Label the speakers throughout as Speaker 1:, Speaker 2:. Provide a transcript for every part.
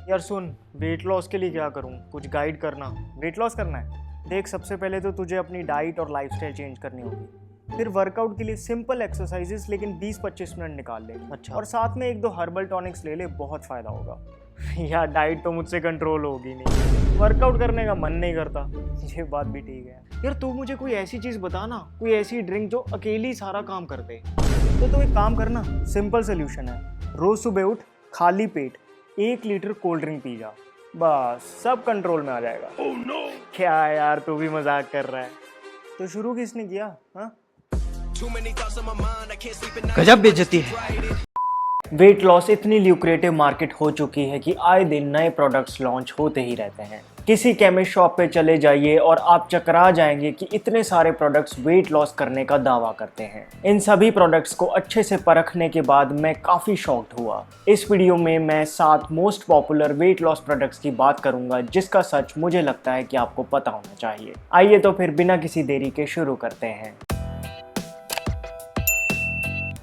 Speaker 1: यार सुन, weight loss के लिए क्या करूँ, कुछ गाइड करना। वेट लॉस करना है, देख सबसे पहले तो तुझे अपनी डाइट और लाइफस्टाइल चेंज करनी होगी। फिर वर्कआउट के लिए सिंपल एक्सरसाइजेस लेकिन 20-25 मिनट निकाल ले।
Speaker 2: अच्छा।
Speaker 1: और साथ में 1-2 हर्बल टॉनिक्स ले ले, बहुत फ़ायदा होगा। यार डाइट तो मुझसे कंट्रोल होगी नहीं, वर्कआउट करने का मन नहीं करता। ये बात भी ठीक है। यार तू मुझे कोई ऐसी चीज़ बता ना, कोई ऐसी ड्रिंक जो अकेली सारा काम कर दे। तो तू एक काम करना, सिंपल सोल्यूशन है। रोज़ सुबह उठ, खाली पेट 1 लीटर कोल्ड ड्रिंक पी जा, बस सब कंट्रोल में आ जाएगा। oh, no. क्या यार तू भी मजाक कर रहा है? तो शुरू किसने किया? हाँ,
Speaker 2: गजब बेइज्जती है।
Speaker 1: वेट लॉस इतनी ल्यूक्रेटिव मार्केट हो चुकी है कि आए दिन नए प्रोडक्ट्स लॉन्च होते ही रहते हैं। किसी केमिस्ट शॉप पे चले जाइए और आप चकरा जाएंगे कि इतने सारे प्रोडक्ट्स वेट लॉस करने का दावा करते हैं। इन सभी प्रोडक्ट्स को अच्छे से परखने के बाद मैं काफ़ी शॉक्ड हुआ। इस वीडियो में मैं 7 most popular weight loss products की बात करूंगा जिसका सच मुझे लगता है कि आपको पता होना चाहिए। आइए तो फिर बिना किसी देरी के शुरू करते हैं।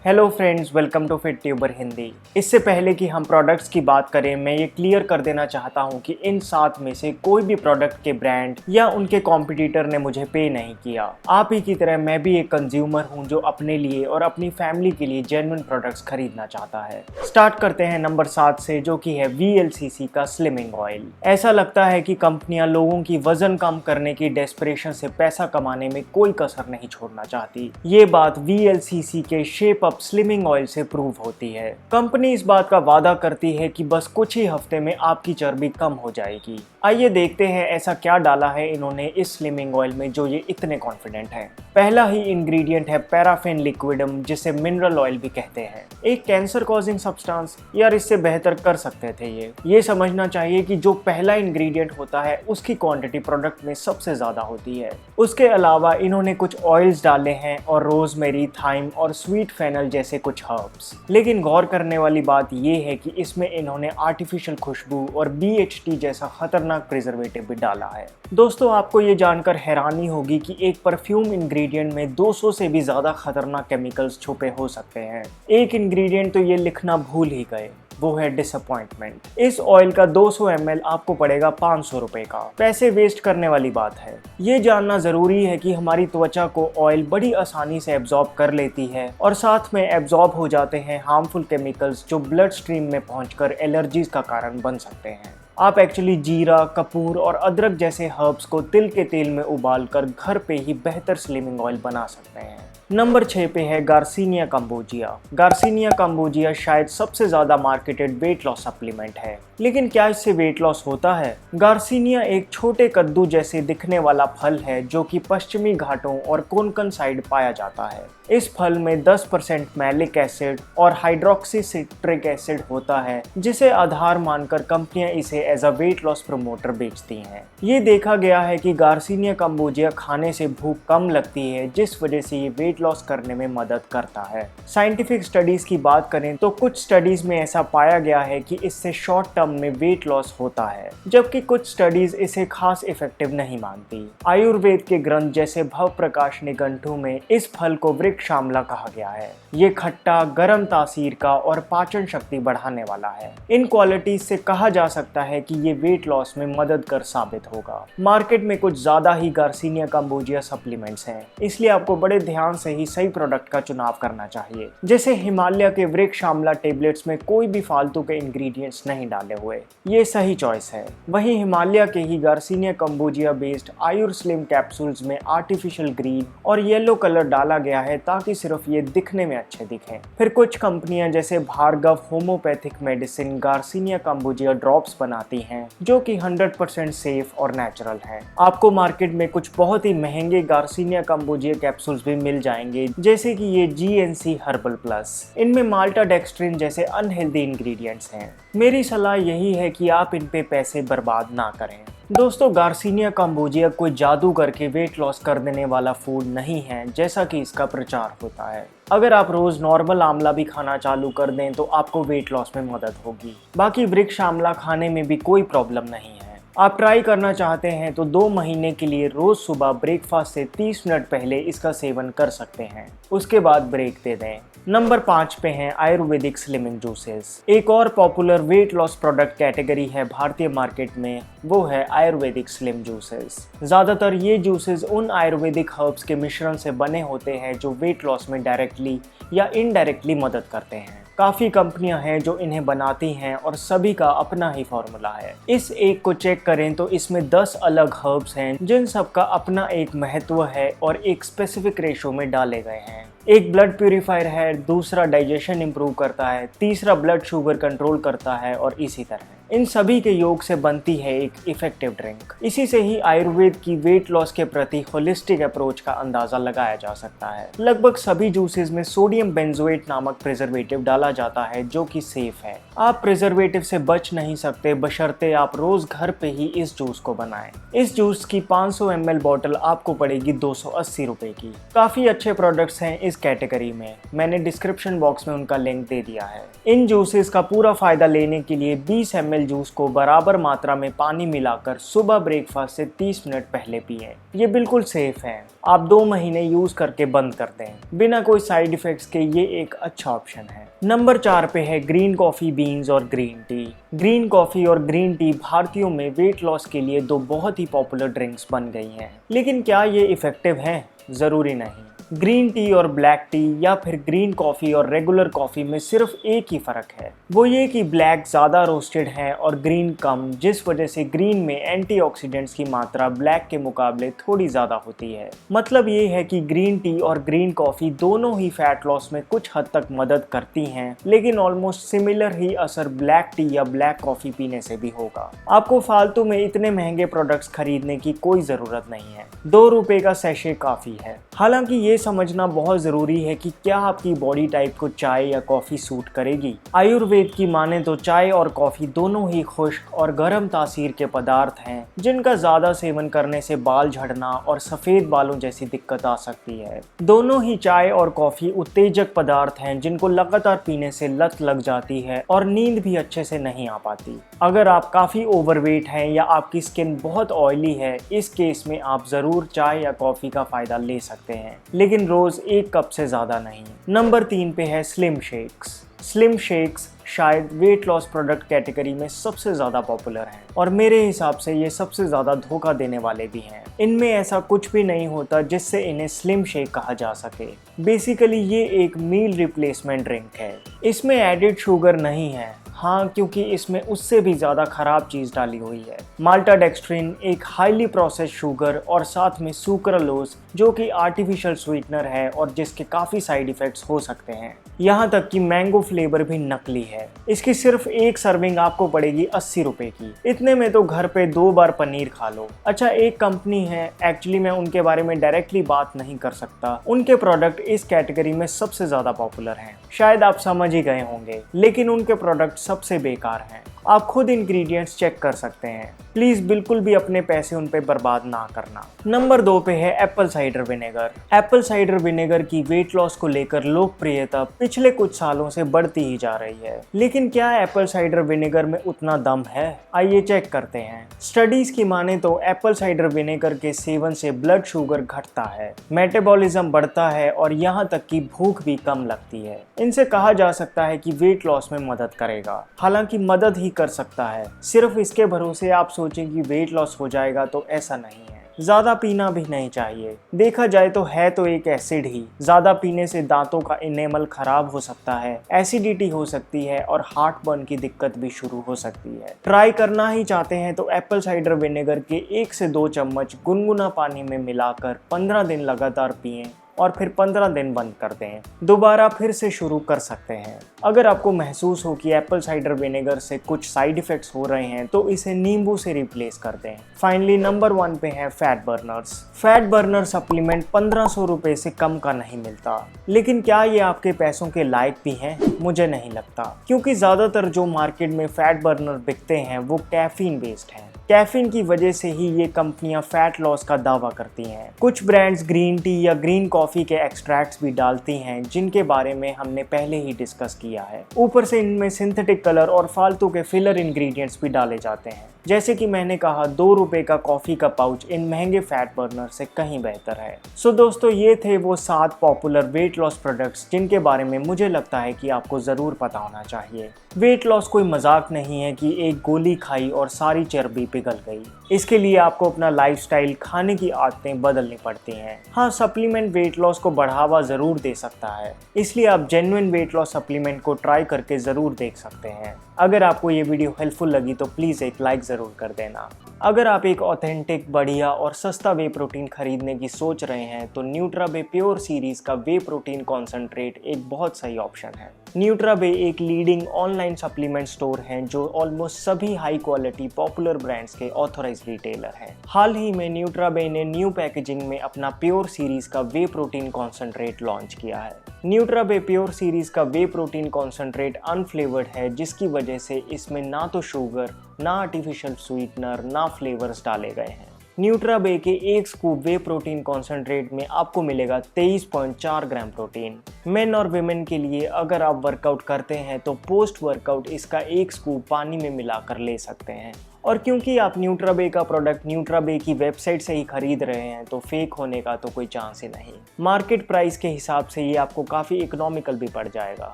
Speaker 1: Hello friends, welcome to FitTuber Hindi. इससे पहले कि हम प्रोडक्ट्स की बात करें, मैं ये क्लियर कर देना चाहता हूँ कि इन 7 में से कोई भी प्रोडक्ट के ब्रांड या उनके कॉम्पिटिटर ने मुझे पे नहीं किया। आप ही की तरह मैं भी एक कंज्यूमर हूँ जो अपने लिए और अपनी फैमिली के लिए जेन्युइन प्रोडक्ट्स खरीदना चाहता है। स्टार्ट करते हैं नंबर 7 से, जो कि है VLCC का स्लिमिंग ऑयल। ऐसा लगता है कि कंपनियां लोगों की वजन कम करने की डेस्परेशन से पैसा कमाने में कोई कसर नहीं छोड़ना चाहती। ये बात VLCC के शेप स्लिमिंग ऑयल से प्रूव होती है। कंपनी इस बात का वादा करती है कि बस कुछ ही हफ्ते में आपकी चर्बी कम हो जाएगी। आइए देखते हैं ऐसा क्या डाला है इन्होंने इस स्लिमिंग ऑयल में जो ये इतने कॉन्फिडेंट हैं। पहला ही इंग्रेडिएंट है पैराफिन लिक्विडम, जिसे मिनरल ऑयल भी कहते हैं। एक कैंसर कॉजिंग सब्सटेंस। यार इससे बेहतर कर सकते थे ये समझना चाहिए कि जो पहला इंग्रेडिएंट होता है उसकी क्वांटिटी प्रोडक्ट में सबसे ज्यादा होती है। उसके अलावा इन्होंने कुछ ऑयल्स डाले हैं और रोजमेरी, थाइम और स्वीट फेनल जैसे कुछ हर्ब्स। लेकिन गौर करने वाली बात यह है कि इसमें इन्होंने आर्टिफिशियल खुशबू और BHT जैसा खतरनाक प्रिजर्वेटिव भी डाला है। दोस्तों, आपको ये जानकर हैरानी होगी कि एक परफ्यूम इंग्रेडिएंट में 200 से भी ज्यादा खतरनाक केमिकल्स छुपे हो सकते हैं। एक इंग्रेडिएंट तो ये लिखना भूल ही गए, वो है डिसअपॉइंटमेंट। इस ऑयल का 200 ml आपको पड़ेगा 500 रुपए का। पैसे वेस्ट करने वाली बात है। ये जानना जरूरी है कि हमारी त्वचा को ऑयल बड़ी आसानी से एब्जॉर्ब कर लेती है और साथ में एब्जॉर्ब हो जाते हैं हार्मफुल केमिकल्स जो ब्लड स्ट्रीम में पहुंचकर एलर्जीज का कारण बन सकते हैं। आप एक्चुअली जीरा, कपूर और अदरक जैसे हर्ब्स को तिल के तेल में उबालकर घर पे ही बेहतर स्लिमिंग ऑयल बना सकते हैं। नंबर 6 पे है गार्सिनिया काम्बोजिया। गार्सिनिया काम्बोजिया शायद सबसे ज्यादा मार्केटेड वेट लॉस सप्लीमेंट है। लेकिन क्या इससे वेट लॉस होता है? गार्सिनिया एक छोटे कद्दू जैसे दिखने वाला फल है जो कि पश्चिमी घाटों और कोंकण साइड पाया जाता है। इस फल में 10% मैलिक एसिड और हाइड्रोक्सी सिट्रिक एसिड होता है, जिसे आधार मानकर कंपनियां इसे as a weight loss promoter बेचती हैं। ये देखा गया है कि गार्सिनिया काम्बोजिया खाने से भूख कम लगती है, जिस वजह से ये वेट लॉस करने में मदद करता है। साइंटिफिक स्टडीज की बात करें तो कुछ स्टडीज में ऐसा पाया गया है कि इससे शॉर्ट टर्म में वेट लॉस होता है, जबकि कुछ स्टडीज इसे खास इफेक्टिव नहीं मानती। आयुर्वेद के ग्रंथ जैसे भव प्रकाश निघंटु में इस फल को वृक्ष आंवला कहा गया है। ये खट्टा, गर्म तासीर का और पाचन शक्ति बढ़ाने वाला है। इन क्वालिटीज से कहा जा सकता है कि ये वेट लॉस में मददगार साबित होगा। मार्केट में कुछ ज्यादा ही गार्सिनिया काम्बोजिया सप्लीमेंट्स हैं, इसलिए आपको बड़े ध्यान से ही सही प्रोडक्ट का चुनाव करना चाहिए। जैसे हिमालय के वृक्ष आंवला टेबलेट्स में कोई भी फालतू के इंग्रेडिएंट्स नहीं डाले हुए, ये सही चॉइस है। वहीं हिमालय के ही गार्सिनिया काम्बोजिया बेस्ड आयुर स्लिम कैप्सूल्स में आर्टिफिशियल ग्रीन और येलो कलर डाला गया है ताकि सिर्फ ये दिखने में अच्छे दिखें। फिर कुछ कंपनियां जैसे Bhargav homeopathic medicine garcinia cambogia drops बनाती हैं, जो कि 100% सेफ और नेचुरल हैं। आपको मार्केट में कुछ बहुत ही महंगे गार्सिनिया काम्बोजिया कैप्सूल्स भी मिल जाएंगे, जैसे कि ये GNC हर्बल प्लस। इनमें माल्टा डेक्सट्रिन जैसे अनहेल्दी इंग्रेडिएंट्स हैं। मेरी सलाह यही है कि आप इन पे पैसे बर्बाद ना करें। दोस्तों, गार्सिनिया काम्बोजिया कोई जादू करके वेट लॉस कर देने वाला फूड नहीं है जैसा कि इसका प्रचार होता है। अगर आप रोज नॉर्मल आंवला भी खाना चालू कर दें तो आपको वेट लॉस में मदद होगी। बाकी वृक्ष आंवला खाने में भी कोई प्रॉब्लम नहीं है। आप ट्राई करना चाहते हैं तो 2 महीने के लिए रोज सुबह ब्रेकफास्ट से 30 मिनट पहले इसका सेवन कर सकते हैं, उसके बाद ब्रेक दे दें। नंबर 5 पे हैं आयुर्वेदिक स्लिमिंग जूसेस। एक और popular weight loss product category है भारतीय मार्केट में, वो है आयुर्वेदिक स्लिम जूसेस। ज़्यादातर ये जूसेस उन आयुर्वेदिक हर्ब्स के मिश्रण से बने होते हैं जो वेट लॉस में डायरेक्टली या इनडायरेक्टली मदद करते हैं। काफ़ी कंपनियां हैं जो इन्हें बनाती हैं और सभी का अपना ही फॉर्मूला है। इस एक को चेक करें तो इसमें 10 अलग हर्ब्स हैं जिन सबका अपना एक महत्व है और एक स्पेसिफिक रेशो में डाले गए हैं। एक ब्लड प्यूरिफायर है, दूसरा डाइजेशन इंप्रूव करता है, तीसरा ब्लड शुगर कंट्रोल करता है और इसी तरह इन सभी के योग से बनती है एक इफेक्टिव ड्रिंक। इसी से ही आयुर्वेद की वेट लॉस के प्रति होलिस्टिक अप्रोच का अंदाजा लगाया जा सकता है। लगभग सभी जूसेस में सोडियम बेंजोएट नामक प्रिजर्वेटिव डाला जाता है जो कि सेफ है। आप प्रिजर्वेटिव से बच नहीं सकते बशर्ते आप रोज घर पे ही इस जूस को बनाएं। इस जूस की 500 ml बॉटल आपको पड़ेगी 280 रुपए की। काफी अच्छे प्रोडक्ट्स हैं इस कैटेगरी में, मैंने डिस्क्रिप्शन बॉक्स में उनका लिंक दे दिया है। इन जूसेस का पूरा फायदा लेने के लिए 20 ml जूस को बराबर मात्रा में पानी मिलाकर सुबह ब्रेकफास्ट से 30 मिनट पहले पिएं। ये बिल्कुल सेफ है, आप 2 महीने यूज करके बंद कर दें बिना कोई साइड इफेक्ट्स के। ये एक अच्छा ऑप्शन है। नंबर 4 पे है ग्रीन कॉफी बीन्स और ग्रीन टी। ग्रीन कॉफी और ग्रीन टी भारतीयों में वेट लॉस के लिए 2 बहुत ही पॉपुलर ड्रिंक्स बन गई हैं, लेकिन क्या ये इफेक्टिव हैं? जरूरी नहीं। ग्रीन टी और ब्लैक टी या फिर ग्रीन कॉफ़ी और रेगुलर कॉफ़ी में सिर्फ एक ही फ़र्क है, वो ये कि ब्लैक ज़्यादा रोस्टेड है और ग्रीन कम, जिस वजह से ग्रीन में एंटीऑक्सीडेंट्स की मात्रा ब्लैक के मुकाबले थोड़ी ज़्यादा होती है। मतलब ये है कि ग्रीन टी और ग्रीन कॉफ़ी दोनों ही फैट लॉस में कुछ हद तक मदद करती हैं, लेकिन ऑलमोस्ट सिमिलर ही असर ब्लैक टी या ब्लैक कॉफ़ी पीने से भी होगा। आपको फालतू में इतने महंगे प्रोडक्ट्स खरीदने की कोई ज़रूरत नहीं है, 2 रुपये का सैशे काफ़ी है। हालांकि ये समझना बहुत ज़रूरी है कि क्या आपकी बॉडी टाइप को चाय या कॉफ़ी सूट करेगी। आयुर्वेद की माने तो चाय और कॉफ़ी दोनों ही खुश्क और गर्म तासीर के पदार्थ हैं जिनका ज़्यादा सेवन करने से बाल झड़ना और सफ़ेद बालों जैसी दिक्कत आ सकती है। दोनों ही चाय और कॉफ़ी उत्तेजक पदार्थ हैं जिनको लगातार पीने से लत लग जाती है और नींद भी अच्छे से नहीं आ पाती। अगर आप काफ़ी ओवरवेट हैं या आपकी स्किन बहुत ऑयली है, इस केस में आप ज़रूर चाय या कॉफ़ी का फ़ायदा ले सकते हैं, लेकिन रोज़ 1 कप से ज़्यादा नहीं। नंबर 3 पे है स्लिम शेक्स। स्लिम शेक्स शायद वेट लॉस प्रोडक्ट कैटेगरी में सबसे ज़्यादा पॉपुलर हैं और मेरे हिसाब से ये सबसे ज़्यादा धोखा देने वाले भी हैं। इनमें ऐसा कुछ भी नहीं होता जिससे इन्हें स्लिम शेक कहा जा सके। बेसिकली ये एक मील रिप्लेसमेंट ड्रिंक है। इसमें एडिड शुगर नहीं है, हाँ, क्योंकि इसमें उससे भी ज़्यादा ख़राब चीज़ डाली हुई है। माल्टाडेक्स्ट्रिन एक हाईली प्रोसेस्ड शुगर और साथ में सुक्रालोज जो कि आर्टिफिशियल स्वीटनर है और जिसके काफ़ी साइड इफ़ेक्ट्स हो सकते हैं। यहाँ तक कि मैंगो फ्लेवर भी नकली है। इसकी सिर्फ 1 सर्विंग आपको पड़ेगी 80 रुपये की। इतने में तो घर पे 2 बार पनीर खा लो। अच्छा, एक कंपनी है, एक्चुअली मैं उनके बारे में डायरेक्टली बात नहीं कर सकता। उनके प्रोडक्ट इस कैटेगरी में सबसे ज़्यादा पॉपुलर हैं, शायद आप समझ ही गए होंगे, लेकिन उनके प्रोडक्ट सबसे बेकार हैं। आप खुद इंग्रेडिएंट्स चेक कर सकते हैं। प्लीज़ बिल्कुल भी अपने पैसे उन पे बर्बाद ना करना। नंबर 2 पे है Apple cider vinegar. Apple cider vinegar की वेट लॉस को लेकर लोकप्रियता पिछले कुछ सालों से बढ़ती ही जा रही है, लेकिन क्या एप्पल साइडर विनेगर में उतना दम है? आइए चेक करते हैं। स्टडीज की माने तो एप्पल साइडर विनेगर के सेवन से ब्लड शुगर घटता है, मेटाबॉलिज्म बढ़ता है और यहाँ तक कि भूख भी कम लगती है। इनसे कहा जा सकता है कि वेट लॉस में मदद करेगा। हालांकि मदद ही कर सकता है, सिर्फ इसके भरोसे आप सोचें कि वेट लॉस हो जाएगा तो ऐसा नहीं है। ज़्यादा पीना भी नहीं चाहिए। देखा जाए तो है तो एक एसिड ही। ज़्यादा पीने से दांतों का इनेमल खराब हो सकता है, एसिडिटी हो सकती है और हार्ट बर्न की दिक्कत भी शुरू हो सकती है। ट्राई करना ही चाहते हैं तो एप्पल साइडर विनेगर के 1 से 2 चम्मच गुनगुना पानी में मिलाकर 15 दिन लगातार पिएं और फिर 15 दिन बंद कर दें। दोबारा फिर से शुरू कर सकते हैं। अगर आपको महसूस हो कि एप्पल साइडर विनेगर से कुछ साइड इफ़ेक्ट्स हो रहे हैं तो इसे नींबू से रिप्लेस कर दें। फाइनली नंबर 1 पे है fat Berners. Fat burner supplement 1500 रुपये से कम का नहीं मिलता, लेकिन क्या ये आपके पैसों के लायक भी हैं? मुझे नहीं लगता, क्योंकि ज़्यादातर जो मार्केट में फैट बर्नर बिकते हैं वो कैफीन बेस्ड हैं। कैफीन की वजह से ही ये कंपनियां फैट लॉस का दावा करती हैं। कुछ ब्रांड्स ग्रीन टी या ग्रीन कॉफी के एक्सट्रैक्ट्स भी डालती हैं, जिनके बारे में हमने पहले ही डिस्कस किया है। ऊपर से इनमें सिंथेटिक कलर और फालतू के फिलर इंग्रेडिएंट्स भी डाले जाते हैं। जैसे कि मैंने कहा, 2 रुपए का कॉफी का पाउच इन महंगे फैट बर्नर से कहीं बेहतर है। सो दोस्तों, ये थे वो 7 पॉपुलर वेट लॉस प्रोडक्ट्स जिनके बारे में मुझे लगता है कि आपको ज़रूर पता होना चाहिए। वेट लॉस कोई मजाक नहीं है कि एक गोली खाई और सारी चर्बी पिघल गई। इसके लिए आपको अपना लाइफस्टाइल, खाने की आदतें बदलनी पड़ती हैं। हाँ, सप्लीमेंट वेट लॉस को बढ़ावा ज़रूर दे सकता है, इसलिए आप जेन्युइन वेट लॉस सप्लीमेंट को ट्राई करके ज़रूर देख सकते हैं। अगर आपको ये वीडियो हेल्पफुल लगी तो प्लीज़ एक लाइक ज़रूर कर देना। अगर आप एक ऑथेंटिक, बढ़िया और सस्ता वे प्रोटीन खरीदने की सोच रहे हैं तो न्यूट्राबे प्योर सीरीज का वे प्रोटीन कॉन्सेंट्रेट एक बहुत सही ऑप्शन है। न्यूट्राबे एक लीडिंग ऑनलाइन सप्लीमेंट स्टोर है जो ऑलमोस्ट सभी हाई क्वालिटी पॉपुलर ब्रांड्स के ऑथराइज्ड रिटेलर हैं। हाल ही में न्यूट्राबे ने न्यू पैकेजिंग में अपना प्योर सीरीज का वे प्रोटीन कॉन्सेंट्रेट लॉन्च किया है। न्यूट्राबे प्योर सीरीज का वे प्रोटीन कॉन्सेंट्रेट अनफ्लेवर्ड है, जिसकी वजह से इसमें ना तो शुगर, ना आर्टिफिशियल स्वीटनर, ना फ्लेवर्स डाले गए हैं। न्यूट्राबे के एक स्कूप वे प्रोटीन कॉन्सेंट्रेट में आपको मिलेगा 23.4 ग्राम प्रोटीन। मेन और विमेन के लिए अगर आप वर्कआउट करते हैं तो पोस्ट वर्कआउट इसका एक स्कूप पानी में मिलाकर ले सकते हैं। और क्योंकि आप न्यूट्राबे का प्रोडक्ट न्यूट्राबे की वेबसाइट से ही खरीद रहे हैं तो फेक होने का तो कोई चांस ही नहीं। मार्केट प्राइस के हिसाब से ये आपको काफ़ी इकोनॉमिकल भी पड़ जाएगा।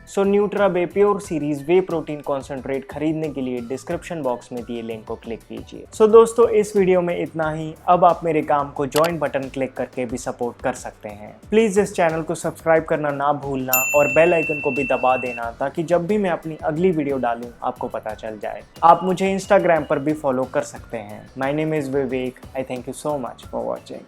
Speaker 1: सो न्यूट्राबे प्योर सीरीज वे प्रोटीन कॉन्सेंट्रेट खरीदने के लिए डिस्क्रिप्शन बॉक्स में दिए लिंक को क्लिक कीजिए। सो दोस्तों, इस वीडियो में इतना ही। अब आप मेरे काम को ज्वाइन बटन क्लिक करके भी सपोर्ट कर सकते हैं। प्लीज़ इस चैनल को सब्सक्राइब करना ना भूलना और बेल आइकन को भी दबा देना, ताकि जब भी मैं अपनी अगली वीडियो डालूं आपको पता चल जाए। आप मुझे इंस्टाग्राम पर भी फॉलो कर सकते हैं। My name is Vivek. I thank you so much for watching.